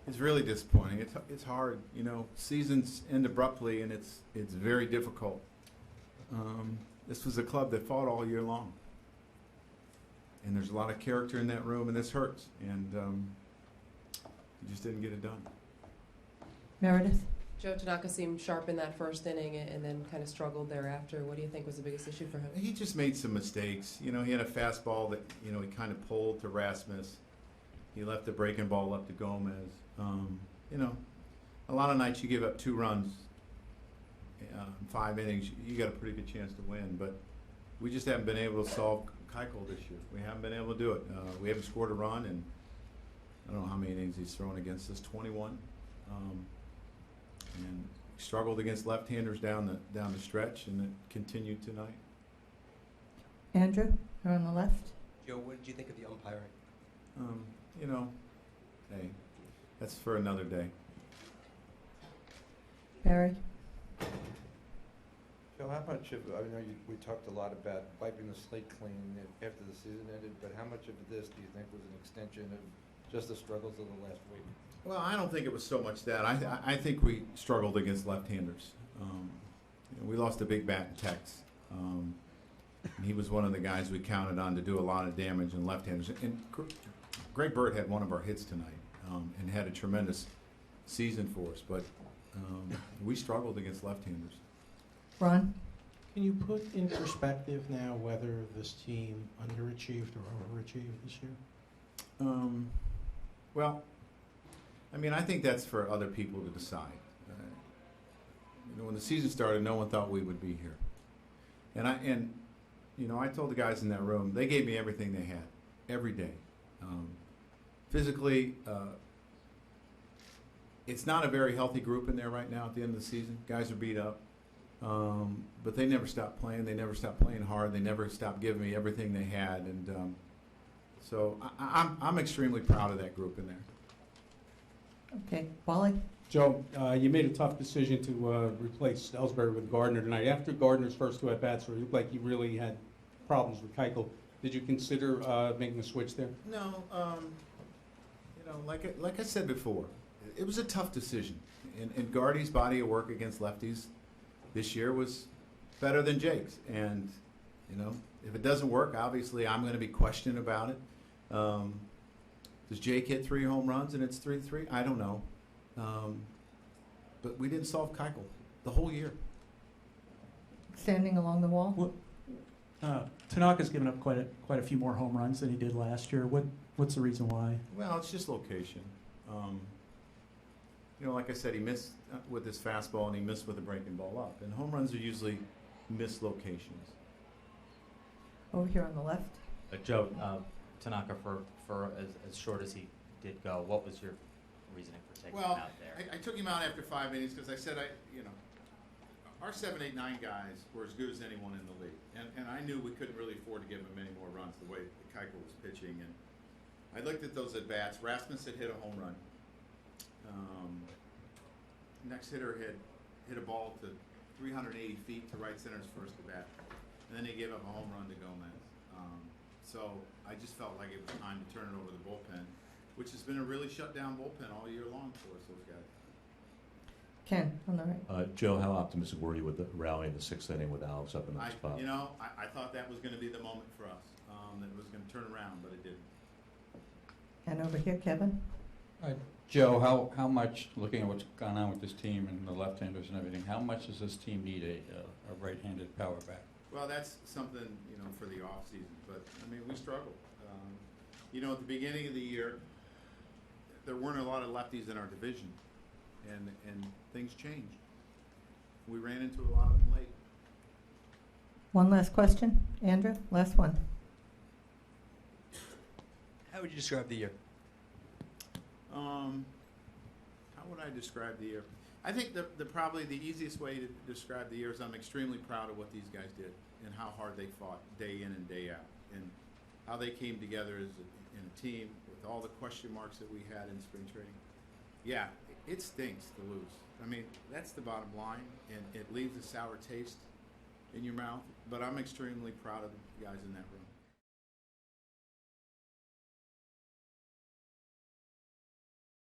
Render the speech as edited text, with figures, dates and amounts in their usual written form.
It's really disappointing. It's hard, you know. Seasons end abruptly, and it's very difficult. This was a club that fought all year long, and there's a lot of character in that room, and this hurts. And you just didn't get it done. Meredith? Joe Tanaka seemed sharp in that first inning and then kind of struggled thereafter. What do you think was the biggest issue for him? He just made some mistakes. You know, he had a fastball that, you know, he kind of pulled to Rasmus. He left the breaking ball up to Gomez. You know, a lot of nights you give up 2 runs in 5 innings, you got a pretty good chance to win. But we just haven't been able to solve Keuchel this year. We haven't been able to do it. We haven't scored a run, and I don't know how many innings he's thrown against us, 21. And struggled against left-handers down the stretch, and it continued tonight. Andrew, you're on the left. Joe, what did you think of the umpiring? You know, hey, that's for another day. Barry? Joe, how much of, I know we talked a lot about wiping the slate clean after the season ended, but how much of this do you think was an extension of just the struggles of the last week? Well, I don't think it was so much that. I think we struggled against left-handers. You know, we lost a big bat in Tex. He was one of the guys we counted on to do a lot of damage in left-handers. And Greg Bird had one of our hits tonight and had a tremendous season for us. But we struggled against left-handers. Ron? Can you put in perspective now whether this team underachieved or overachieved this year? Well, I mean, I think that's for other people to decide. You know, when the season started, no one thought we would be here. And you know, I told the guys in that room, they gave me everything they had, every day. Physically, it's not a very healthy group in there right now at the end of the season. Guys are beat up. But they never stopped playing. They never stopped playing hard. They never stopped giving me everything they had. And so I'm extremely proud of that group in there. Okay. Wally? Joe, you made a tough decision to replace Ellsbury with Gardner tonight. After Gardner's first 2 at-bats, where it looked like he really had problems with Keuchel, did you consider making a switch there? No. You know, like I said before, it was a tough decision. And Gardy's body of work against lefties this year was better than Jake's. And, you know, if it doesn't work, obviously I'm going to be questioned about it. Does Jake hit 3 home runs and it's 3-3? I don't know. But we didn't solve Keuchel the whole year. Standing along the wall? Tanaka's given up quite a few more home runs than he did last year. What's the reason why? Well, it's just location. You know, like I said, he missed with his fastball and he missed with the breaking ball up. And home runs are usually missed locations. Over here on the left. Joe, Tanaka, for as short as he did go, what was your reasoning for taking him out there? I took him out after 5 innings because I said, you know, our 7, 8, 9 guys were as good as anyone in the league. And I knew we couldn't really afford to give him any more runs the way Keuchel was pitching. And I looked at those at-bats. Rasmus had hit a home run. Next hitter had hit a ball to 380 feet to right center's first at-bat. And then he gave up a home run to Gomez. So I just felt like it was time to turn it over to the bullpen, which has been a really shut-down bullpen all year long for us, those guys. Ken, on the right. Joe, how optimistic were you with the rally in the 6th inning with Alex up in that spot? You know, I thought that was going to be the moment for us, that it was going to turn around, but it didn't. And over here, Kevin. Joe, how much, looking at what's gone on with this team and the left-handers and everything, how much does this team need a right-handed power bat? Well, that's something, you know, for the off-season. But, I mean, we struggled. You know, at the beginning of the year, there weren't a lot of lefties in our division, and things changed. We ran into a lot of them late. One last question. Andrew, last one. How would you describe the year? How would I describe the year? I think probably the easiest way to describe the year is I'm extremely proud of what these guys did and how hard they fought day in and day out, and how they came together as in a team with all the question marks that we had in spring training. Yeah, it stinks to lose. I mean, that's the bottom line, and it leaves a sour taste in your mouth. But I'm extremely proud of the guys in that room.